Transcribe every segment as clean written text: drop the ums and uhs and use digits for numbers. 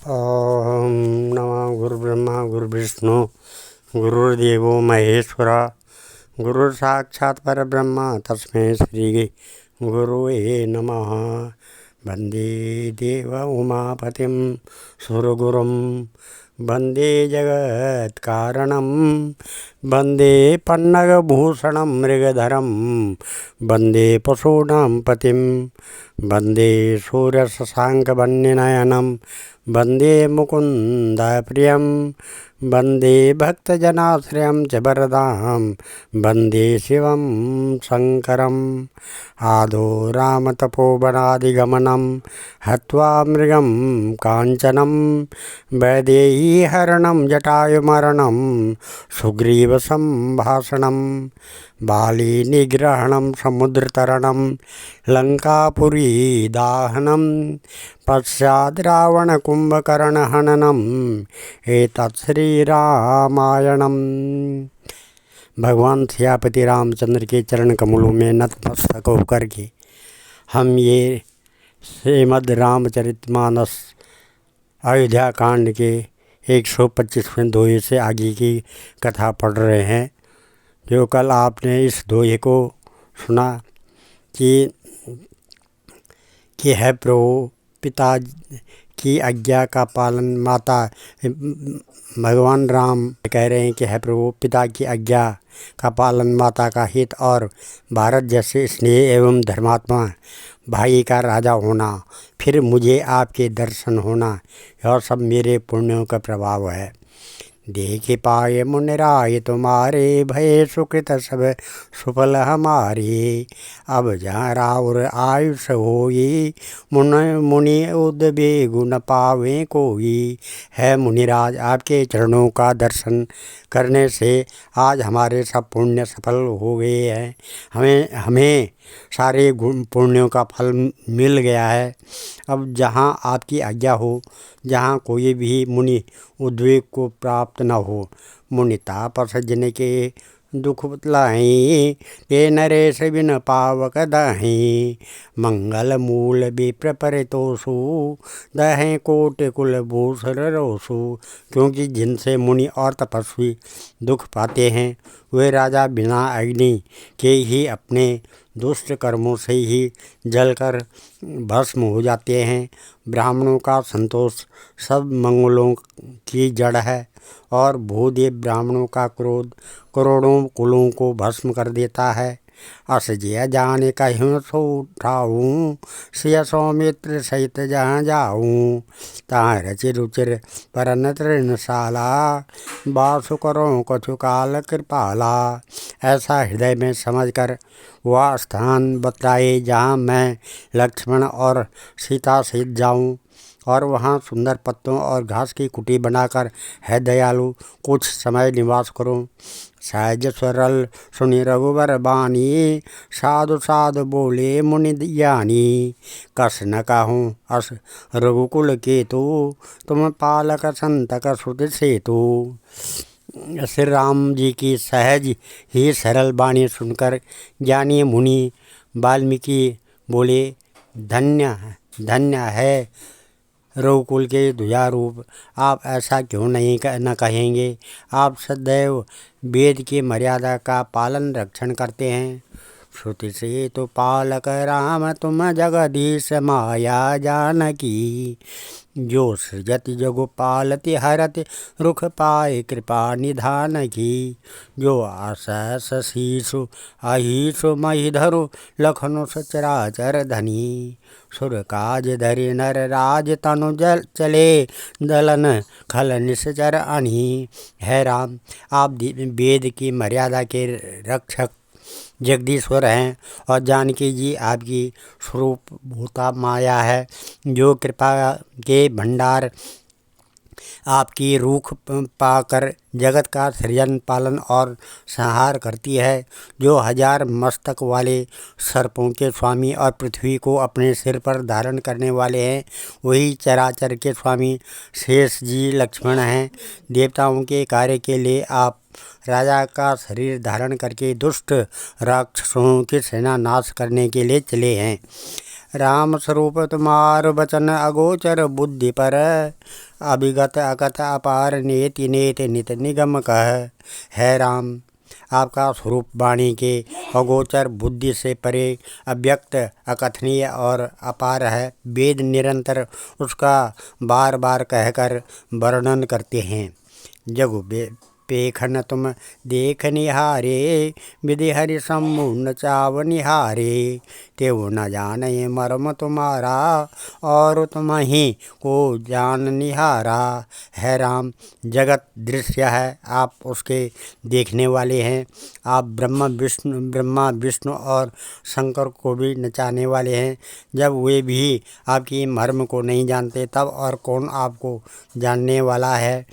ओम नमः गुरुब्रह्मा गुरुविष्णु गुरुर्देवो महेश्वरा गुरु साक्षात् परब्रह्म तस्मै श्री गुरुवे नमः। वंदे देव उमापतिं सुरगुरुं वंदे जगत्कारणं वंदे पन्नगभूषणं मृगधरं वंदे पशूनां पतिं वंदे सूर्यशशाङ्कवन्यनयनं वंदे मुकुन्दाय प्रियं वंदे भक्तजनाश्रयं च वरदां वंदे शिवं शङ्करम्। आदौ रामतपोवनादिगमनं हत्वा मृगं काञ्चनं वैदेहीहरणं जटायुमरणं सुग्रीवसम्भाषणं बालीनिग्रहणं समुद्रतरणं लङ्कापुरीदाहनं पश्चाद् रावणकुम्भकर्णहननम् एतत् श्रीरामायणम्। भगवान सियापति रामचंद्र के चरण कमलों में नतमस्तक होकर के हम ये श्रीमद् रामचरितमानस अयोध्या कांड के 125वें दोहे से आगे की कथा पढ़ रहे हैं। जो कल आपने इस दोहे को सुना कि है प्रभु पिता की आज्ञा का पालन, माता भगवान राम कह रहे हैं कि है प्रभु पिता की आज्ञा का पालन, माता का हित और भारत जैसे स्नेह एवं धर्मात्मा भाई का राजा होना, फिर मुझे आपके दर्शन होना, यह सब मेरे पुण्यों का प्रभाव है। देखे पाए मुनिराय तुम्हारे, भय सुकृत सब सुफल हमारे। अब जहाँ राउर आयुष होई, मुनि उद्वे गुण पावे कोई। है मुनिराज, आपके चरणों का दर्शन करने से आज हमारे सब पुण्य सफल हो गए हैं। हमें सारे पुण्यों का फल मिल गया है। अब जहाँ आपकी आज्ञा हो, जहाँ कोई भी मुनि उद्वेग को प्राप्त न हो। मुनि तापस जिन के दुख बतलाहीं, ते नरेश बिन पावक दाहीं। मंगल मूल विप्र परितोषु, दहें कोट कुल भूषण रोसु। क्योंकि जिनसे मुनि और तपस्वी दुख पाते हैं, वे राजा बिना अग्नि के ही अपने दुष्ट कर्मों से ही जलकर भस्म हो जाते हैं। ब्राह्मणों का संतोष सब मंगलों की जड़ है, और भूदेव ब्राह्मणों का क्रोध करोड़ों कुलों को भस्म कर देता है। अस जिया जाने कहीं सो उठाऊँ, सिया सौमित्र सहित जहाँ जाऊँ। तहाँ रचि रुचिर परन तृणशाला, वासु करो कछु काल कृपाला। ऐसा हृदय में समझकर वह स्थान बतलाए जहाँ मैं लक्ष्मण और सीता सहित जाऊँ, और वहाँ सुंदर पत्तों और घास की कुटी बनाकर है दयालु कुछ समय निवास करूँ। सहज सरल सुनि रघुवर बानी, साधु साधु बोले मुनि ज्ञानी। कस न कहूँ अस रघुकुल केतु, तुम पालक संतक सुत सेतु। श्री राम जी की सहज ही सरल वाणी सुनकर ज्ञानी मुनि वाल्मीकि बोले, धन्य धन्य है रघुकुल के ध्वजारूप, आप ऐसा क्यों नहीं न कहेंगे। आप सदैव वेद की मर्यादा का पालन रक्षण करते हैं। श्रुति से तो पालक राम, तुम जगदीश माया जानकी। जो सृजत जगु पालति हरति, रुख पाए कृपा निधान की। जो आसस शीशु अहिषु महिधरु, लखनु सचराचर धनी। सुर काज धरि नर राज, तनु जल चले दलन खल निश्चर अनी। है राम, आप वेद की मर्यादा के रक्षक जगदीश्वर हैं, और जानकी जी आपकी स्वरूप भूता माया है, जो कृपा के भंडार आपकी रूख पाकर जगत का सृजन पालन और संहार करती है। जो 1000 मस्तक वाले सर्पों के स्वामी और पृथ्वी को अपने सिर पर धारण करने वाले हैं, वही चराचर के स्वामी शेष जी लक्ष्मण हैं। देवताओं के कार्य के लिए आप राजा का शरीर धारण करके दुष्ट राक्षसों की सेना नाश करने के लिए चले हैं। राम स्वरूप तुम्हार वचन अगोचर बुद्धि पर, अभिगत अकथ अपार नेति नेत नित निगम कह। है राम, आपका स्वरूप वाणी के अगोचर बुद्धि से परे, अव्यक्त अकथनीय और अपार है। वेद निरंतर उसका बार बार कहकर वर्णन करते हैं। जगु पेखन तुम देख निहारे, विधि हरि सम्मु न चाव निहारे। तेऊ न जाने मर्म तुम्हारा, और तुम ही को जान निहारा। है राम, जगत दृश्य है, आप उसके देखने वाले हैं। आप ब्रह्मा विष्णु और शंकर को भी नचाने वाले हैं। जब वे भी आपकी मर्म को नहीं जानते, तब और कौन आपको जानने वाला है।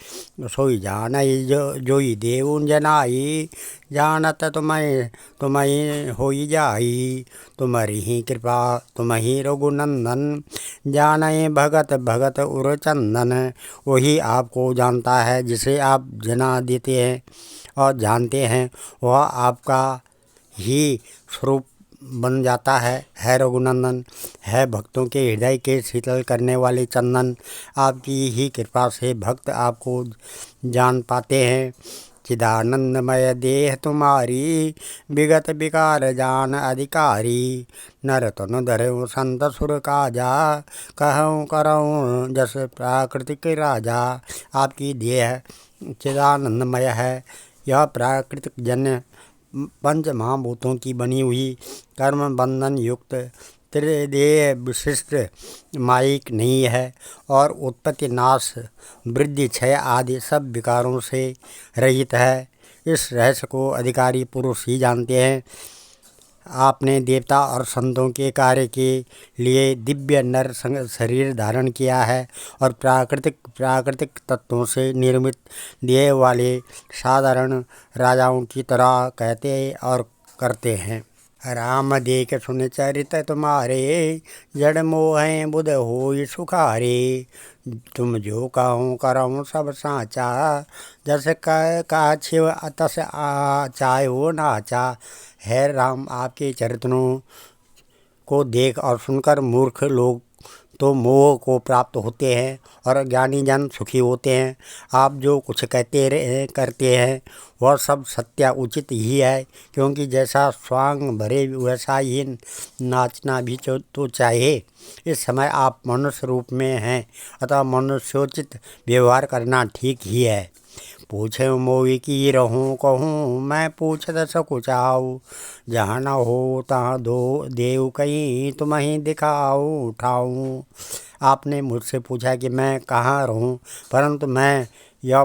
सोई जानई जोई देव जनाई, जानत तुम्हें होई जाई। तुम्हारी ही कृपा तुम ही रघुनंदन, जाने भगत भगत उर चंदन। वही आपको जानता है जिसे आप जना देते हैं और जानते हैं, वह आपका ही स्वरूप बन जाता है रघुनंदन। है भक्तों के हृदय के शीतल करने वाले चंदन। आपकी ही कृपा से भक्त आपको जान पाते हैं। चिदानंदमय देह तुम्हारी, विगत विकार जान अधिकारी। नर तनु धरऊँ संत सुर काजा, कहूँ करऊँ जस प्राकृतिक राजा। आपकी देह चिदानंदमय है। यह प्राकृतिक जन्य पंच महाभूतों की बनी हुई कर्म बंधन युक्त त्रिदेह विशिष्ट माइक नहीं है, और उत्पत्ति नाश वृद्धि क्षय आदि सब विकारों से रहित है। इस रहस्य को अधिकारी पुरुष ही जानते हैं। आपने देवता और संतों के कार्य के लिए दिव्य नर शरीर धारण किया है, और प्राकृतिक तत्वों से निर्मित देह वाले साधारण राजाओं की तरह कहते और करते हैं। राम देख सुन चरित तुम्हारे, जड़ मोह बुध होई सुखारे। तुम जो कहूँ करऊँ सब साचा, जस कह का छिव तस चाहे हो नाचा। है राम, आपके चरित्रों को देख और सुनकर मूर्ख लोग तो मोह को प्राप्त होते हैं, और ज्ञानी जन सुखी होते हैं। आप जो कुछ करते हैं वह सब सत्य उचित ही है, क्योंकि जैसा स्वांग भरे वैसा ही नाचना भी तो चाहिए। इस समय आप मनुष्य रूप में हैं, अतः मनुष्योचित व्यवहार करना ठीक ही है। पूछे मोई की रहूँ कहूँ, मैं पूछत सकुचाऊ। जहाँ न हो तहाँ दो देव कहीं, तुम्हें दिखाऊँ उठाऊँ। आपने मुझसे पूछा कि मैं कहाँ रहूँ, परंतु मैं यह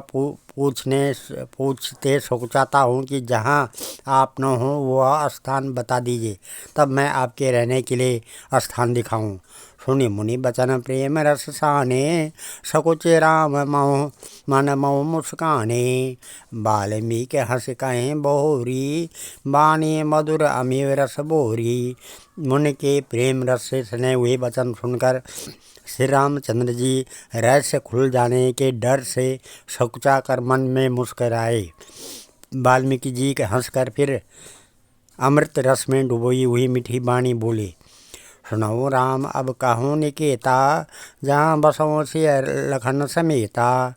पूछते सोचाता हूँ कि जहाँ आप न हो वह स्थान बता दीजिए, तब मैं आपके रहने के लिए स्थान दिखाऊँ। सुनि मुनि बचन प्रेम रस साने, सकुच राम मऊ मन मऊ मुस्काने। वाल्मीकि हंस कहें बहुरी, बानी मधुर अमीव रस बोरी। मुनि के प्रेम रस से सने हुए वचन सुनकर श्री रामचंद्र जी रहस्य खुल जाने के डर से सकुचा कर मन में मुस्कराए। वाल्मीकि जी के हंसकर फिर अमृत रस में डुबोई हुई मीठी वाणी बोले। सुनो राम अब कहूँ निकेता, जहाँ बसों से लखन समेता।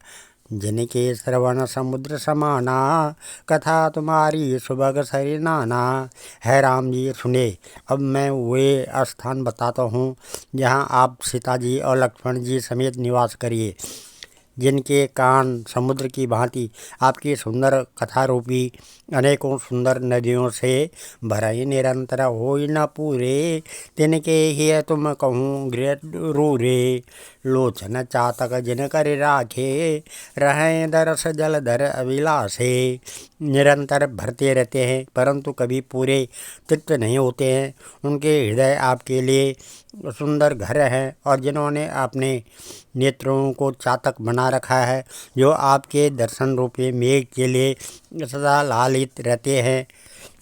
जिनके श्रवण समुद्र समाना, कथा तुम्हारी सुबह सरी नाना। है राम जी सुने, अब मैं वे स्थान बताता हूँ जहाँ आप सीता जी और लक्ष्मण जी समेत निवास करिए। जिनके कान समुद्र की भांति आपकी सुंदर कथा रूपी अनेकों सुंदर नदियों से भरे निरंतर हो न पूरे, तिनके ही तुम कहूँ गृह रूरे। लोचन चातक जिन कर राखे, रहें दरस जल धर अभिलाषे। निरंतर भरते रहते हैं परंतु कभी पूरे तृप्त नहीं होते हैं। उनके हृदय आपके लिए सुंदर घर हैं, और जिन्होंने अपने नेत्रों को चातक बना रखा है, जो आपके दर्शन रूपी मेघ के लिए सदा लालित रहते हैं।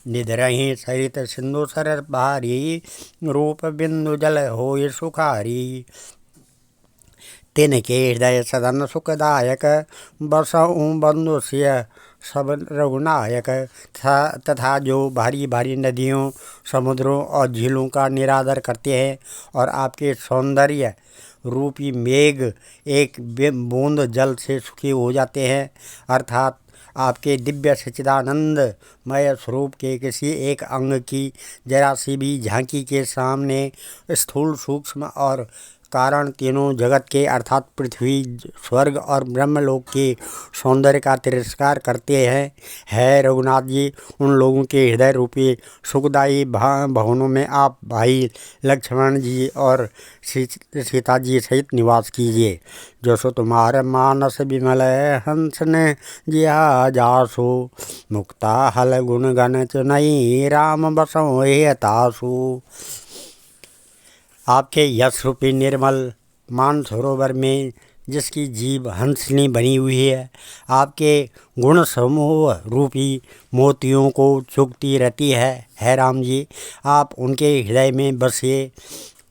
निधरहीं सरित सिंधु सर भारी, रूप बिंदु जल हो सुखारी। तिनके हृदय सदन सुखदायक, बसऊँ बंधु सिय सब रघुनायक। तथा जो भारी भारी नदियों, समुद्रों और झीलों का निरादर करते हैं और आपके सौंदर्य रूपी मेघ एक बूंद जल से सुखी हो जाते हैं, अर्थात आपके दिव्य सच्चिदानंदमय स्वरूप के किसी एक अंग की जरा सी भी झांकी के सामने स्थूल, सूक्ष्म और कारण तीनों जगत के अर्थात पृथ्वी, स्वर्ग और ब्रह्मलोक के सौंदर्य का तिरस्कार करते हैं। है रघुनाथ जी, उन लोगों के हृदय रूपी सुखदायी भवनों में आप भाई लक्ष्मण जी और सीता जी सहित निवास कीजिए। जो सो तुम्हारे मानस विमल हंस ने जिया जासु, मुक्ता हल गुण गण चुनई राम बसों हे तासु। आपके यश रूपी निर्मल मान सरोवर में जिसकी जीभ हंसनी बनी हुई है, आपके गुण समूह रूपी मोतियों को चुगती रहती है राम जी। आप उनके हृदय में बसिए।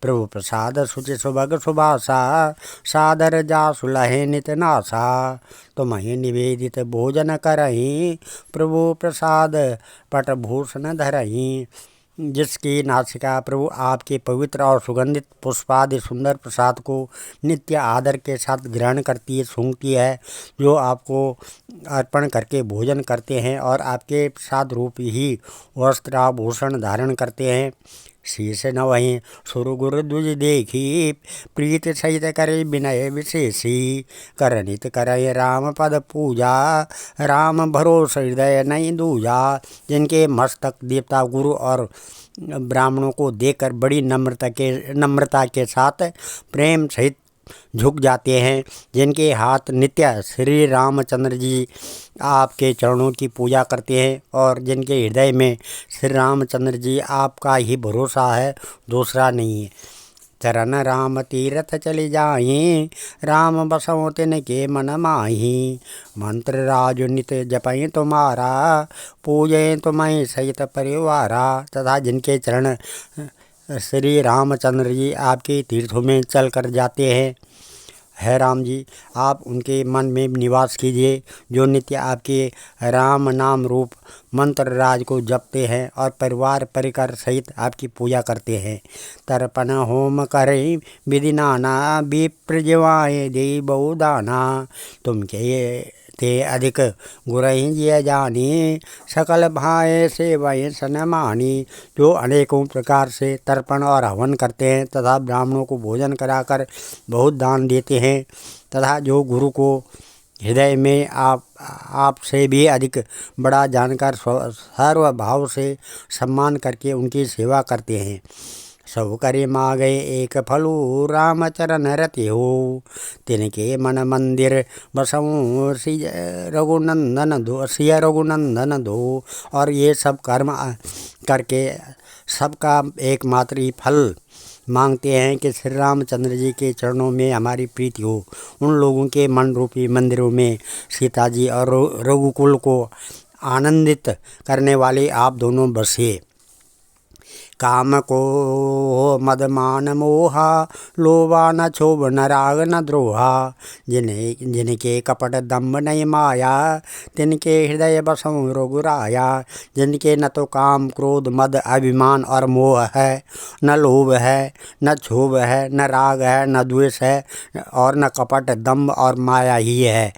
प्रभु प्रसाद सुचि सुभग सुभाषा, सादर जा सुलहे नित नासा। तुम्हें निवेदित भोजन करहीं, प्रभु प्रसाद पट भूषण धरहीं। जिसकी नासिका प्रभु आपके पवित्र और सुगंधित पुष्पादि सुंदर प्रसाद को नित्य आदर के साथ ग्रहण करती है, सूंघती है, जो आपको अर्पण करके भोजन करते हैं और आपके प्रसाद रूप ही वस्त्राभूषण धारण करते हैं। शीश नवहीं सुर गुरु द्विज देखी, प्रीत सहित करे विनय विशेषी। करनित करे राम पद पूजा, राम भरोस हृदय नहीं दूजा। जिनके मस्तक देवता, गुरु और ब्राह्मणों को देखकर बड़ी नम्रता के साथ प्रेम सहित झुक जाते हैं। जिनके हाथ नित्य श्री रामचंद्र जी आपके चरणों की पूजा करते हैं और जिनके हृदय में श्री रामचंद्र जी आपका ही भरोसा है, दूसरा नहीं है। चरण राम तीरथ चले जाहीं, राम बसों तिनके मन माहीं। मंत्र राजु नित जपई तुम्हारा, पूजें तुम्हें सहित परिवारा। तथा जिनके चरण श्री रामचंद्र जी आपके तीर्थों में चल कर जाते हैं, है राम जी, आप उनके मन में निवास कीजिए। जो नित्य आपके राम नाम रूप मंत्र राज को जपते हैं और परिवार परिकर सहित आपकी पूजा करते हैं। तर्पण होम करें विधि नाना, विप्र जिवाएँ दे बहुदाना। तुम के ते अधिक गुरहि जिय जानी, सकल भाए सेवय सन मानी। जो अनेकों प्रकार से तर्पण और हवन करते हैं तथा ब्राह्मणों को भोजन कराकर बहुत दान देते हैं, तथा जो गुरु को हृदय में आपसे भी अधिक बड़ा जानकर सर्व भाव से सम्मान करके उनकी सेवा करते हैं। सब करे मागे एक फलू, राम चरण रति हो। तिनके मन मंदिर बसऊँ सिय रघुनंदन दो। और ये सब कर्म करके सबका एकमात्र ही फल मांगते हैं कि श्री रामचंद्र जी के चरणों में हमारी प्रीति हो। उन लोगों के मन रूपी मंदिरों में सीता जी और रघुकुल को आनंदित करने वाले आप दोनों बसे। काम को मदमान मोहा, लोभा न क्षोभ न राग न द्रोहा। जिनके कपट दम्भ नहीं माया, तिनके हृदय बसों रघुराया। जिनके न तो काम क्रोध मद अभिमान और मोह है, न लोभ है, न क्षोभ है, न राग है, न द्वेष है और न कपट दम्भ और माया ही है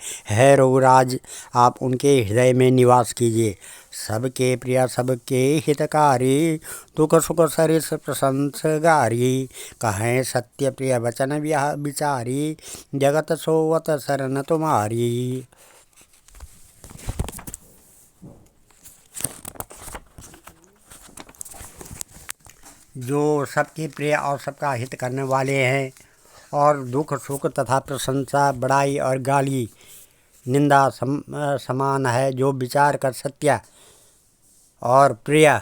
रघुराज, आप उनके हृदय में निवास कीजिए। सबके प्रिय सबके हितकारी, दुख सुख सरिस प्रशंसगारी। कहें सत्य प्रिय वचन विचारी, जगत सोवत शरण तुम्हारी। जो सबके प्रिय और सबका हित करने वाले हैं और दुख सुख तथा प्रशंसा, बड़ाई और गाली निंदा समान है, जो विचार कर सत्य और प्रिय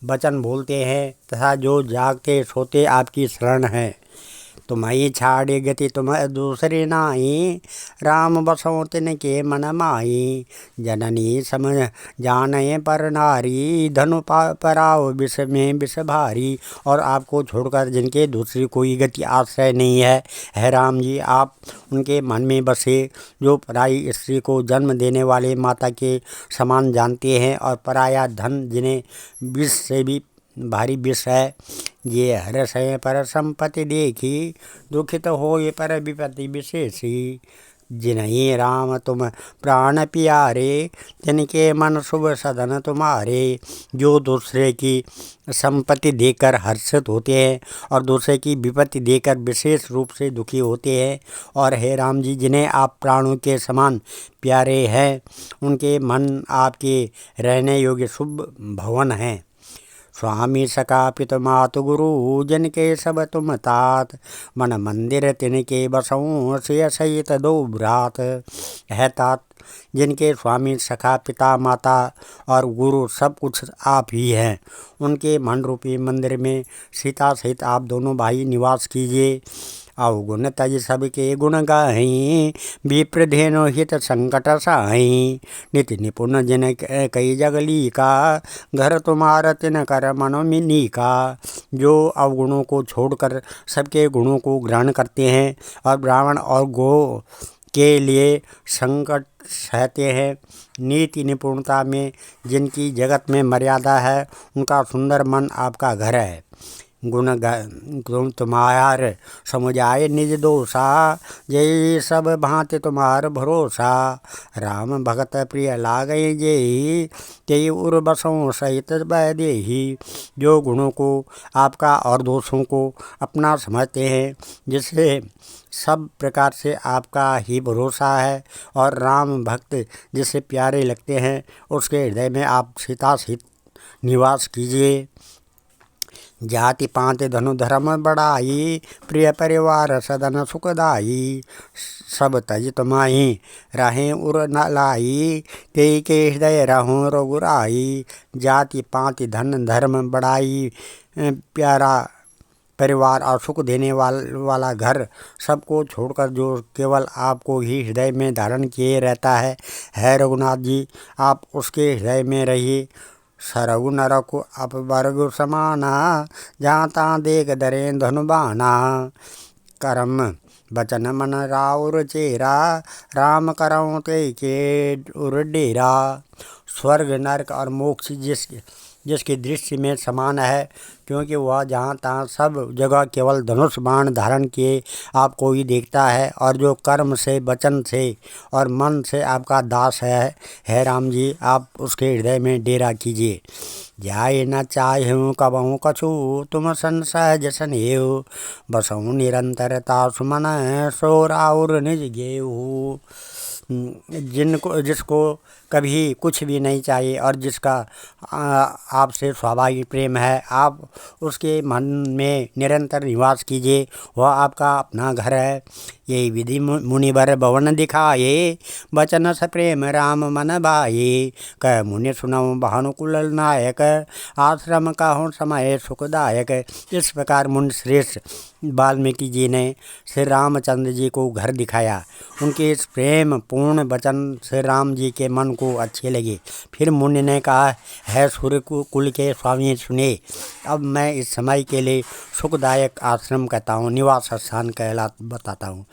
वचन बोलते हैं तथा जो जागते सोते आपकी शरण है, तुम्हारी छाड़ी गति तुम दूसरी नाई, राम बसों तिनके मन माई। जननी समझ जाने पर नारी, धनु पराओ विष में विष भारी। और आपको छोड़कर जिनके दूसरी कोई गति आश्रय नहीं है राम जी, आप उनके मन में बसे, जो पराई स्त्री को जन्म देने वाले माता के समान जानते हैं, और पराया धन जिन्हें विष से भी भारी विष है। ये हर्ष है पर संपत्ति देखी, दुखित हो ये पर विपत्ति विशेषी। जिन्हीं राम तुम प्राण प्यारे, जिनके मन शुभ सदन तुम्हारे। जो दूसरे की संपत्ति देकर हर्षित होते हैं और दूसरे की विपत्ति देकर विशेष रूप से दुखी होते हैं, और हे राम जी जिन्हें आप प्राणों के समान प्यारे हैं, उनके मन आपके रहने योग्य शुभ भवन हैं। स्वामी सका पिता मातु गुरु, जिनके सब तुम तात। मन मंदिर तिनके बसऊँ, से सहित दो भ्रात। है तात जिनके स्वामी सखा पिता माता और गुरु सब कुछ आप ही हैं, उनके मन रूपी मंदिर में सीता सहित आप दोनों भाई निवास कीजिए। अवगुण तज सबके गुण गाहीं, विप्रधेनु हित संकट साहीं। निति निपुण जिन कई जगली का, घर तुम्हारा तिन कर मनोमिनी का। जो अवगुणों को छोड़कर सबके गुणों को ग्रहण करते हैं और ब्राह्मण और गो के लिए संकट सहते हैं। नीति निपुणता में जिनकी जगत में मर्यादा है, उनका सुंदर मन आपका घर है। गुण तुम्हार समुझाए निज दोषा, जय सब भांति तुम्हार भरोसा। राम भगत प्रिय लागय जेहि, तेई उर बसों सहित बह देहि। जो गुणों को आपका और दोषों को अपना समझते हैं, जिससे सब प्रकार से आपका ही भरोसा है, और राम भक्त जिसे प्यारे लगते हैं, उसके हृदय में आप सीता सहित निवास कीजिए। जाति पांत धनु धर्म बढ़ाई, प्रिय परिवार सदन सुखदाई। सब तज तुम्हारी रहें उर न लाई, तेई के हृदय रहूं रघुराई। जाति पांत धन धर्म बढ़ाई, प्यारा परिवार और सुख देने वाला घर, सबको छोड़कर जो केवल आपको ही हृदय में धारण किए रहता है रघुनाथ जी, आप उसके हृदय में रहिए। सरगु नरकु अपवर्गु समाना, जहाँ तहाँ देख दरें धनुबाना। कर्म बचन मन राउर चेरा, राम करऊँ ते के उर डेरा। स्वर्ग नरक और मोक्ष जिसकी दृष्टि में समान है, क्योंकि वह जहाँ तहाँ सब जगह केवल धनुष बाण धारण किए आपको ही देखता है, और जो कर्म से वचन से और मन से आपका दास है राम जी, आप उसके हृदय में डेरा कीजिए। जाए न चाहूँ कबहूँ कछु, तुम संसहज सनेहु। बसऊँ निरंतरता सुमन, सो राउर निज गेहु। जिसको कभी कुछ भी नहीं चाहिए और जिसका आपसे स्वाभाविक प्रेम है, आप उसके मन में निरंतर निवास कीजिए, वह आपका अपना घर है। यही विधि मुनिवर भवन दिखाए, बचन स प्रेम राम मन भाए। कह मुनि सुनऊ भानुकुल नायक, आश्रम का हो समय सुखदायक। इस प्रकार मुनि श्रेष्ठ वाल्मीकि जी ने श्री रामचंद्र जी को घर दिखाया। उनके इस प्रेम पूर्ण वचन श्री राम जी के मन को अच्छे लगे। फिर मुनि ने कहा, है सूर्य कुल के स्वामी सुने, अब मैं इस समय के लिए सुखदायक आश्रम कहता हूँ, निवास स्थान कहला बताता हूँ।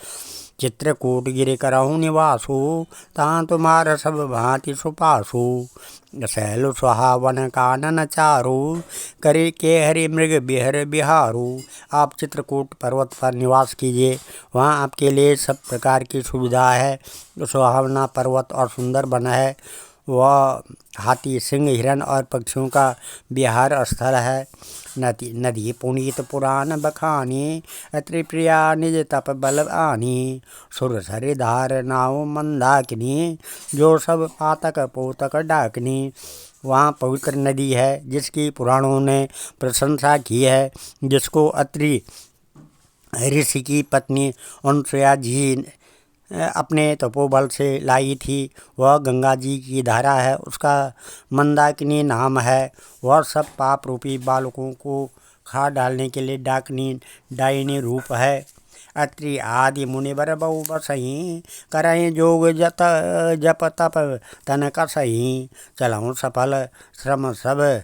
चित्रकूट गिरि करहु निवासु, तां तुम्हार सब भांति सुपासु। शैल सुहावन कानन चारु, करे के हरि मृग बिहर बिहारू। आप चित्रकूट पर्वत पर निवास कीजिए, वहाँ आपके लिए सब प्रकार की सुविधा है। सुहावना पर्वत और सुंदर वन है, वह हाथी सिंह हिरण और पक्षियों का विहार स्थल है। नदी पुनीत पुराण बखानी, अत्रि प्रिया निज तप बल आनी। सुर सरि धार नाव मंदाकिनी, जो सब पातक पोतक डाकनी। वहाँ पवित्र नदी है जिसकी पुराणों ने प्रशंसा की है, जिसको अत्रि ऋषि की पत्नी अनुसुया जी अपने तपोबल से लाई थी। वह गंगा जी की धारा है, उसका मंदाकिनी नाम है। वह सब पाप रूपी बालकों को खा डालने के लिए डाकिनी डायनी रूप है। अत्रि आदि मुनिवर बहु बसही, करहीं जोग जप तप तन कसही, चलहु सफल श्रम सब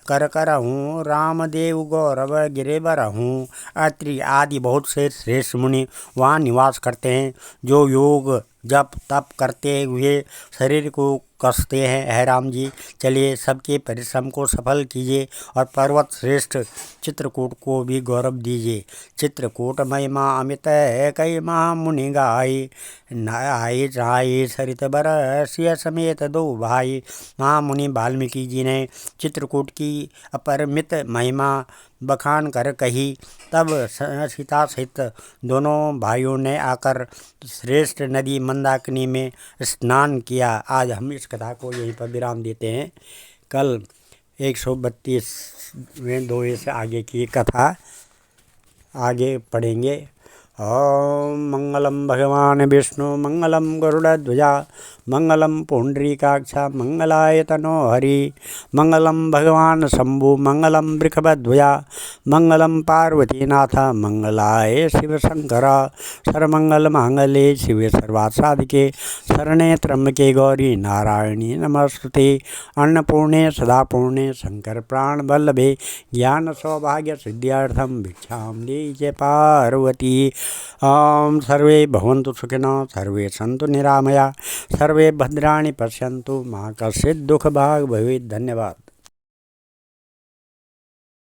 कर करहूँ, रामदेव गौरव गिरे बरहूँ। अत्रि आदि बहुत से श्रेष्ठ मुनि वहाँ निवास करते हैं, जो योग जप तप करते हुए शरीर को कसते हैं। है राम जी, चलिए सबके परिश्रम को सफल कीजिए और पर्वत श्रेष्ठ चित्रकूट को भी गौरव दीजिए। चित्रकूट महिमा अमित है, कई महामुनि गाई, नहाई चढ़ाई सरित बरसिय समेत दो भाई। महामुनि वाल्मीकि जी ने चित्रकूट की अपरिमित महिमा बखान कर कही। तब सीता सहित दोनों भाइयों ने आकर श्रेष्ठ नदी मंदाकिनी में स्नान किया। आज हम इस कथा को यहीं पर विराम देते हैं। कल 132वें दोहे से आगे की कथा आगे पढ़ेंगे। ओम मंगलम भगवान विष्णु मंगलम गरुड़ध्वजा मंगलम पुंडरीकाक्ष मंगलाय तनो हरि मंगलम भगवान शंभु मंगलम वृषभध्वजा मंगलम पार्वतीनाथ मंगलाय शिव शंकर सर्वमंगल मांगल्ये शिवे सर्वासाधिके शरणे त्र्यंबके गौरी नारायणी नमस्तुते अन्नपूर्णे सदापूर्णे शंकर प्राण वल्लभे ज्ञान सौभाग्य सिद्ध्यार्थम भिक्षाम देहि पार्वती। ओम सर्वे भवन्तु सुखिनः, सर्वे सन्तु निरामया, सर्वे भद्राणि पश्यन्तु, मा कश्चित् दुःखभाग् भवेत्। धन्यवाद।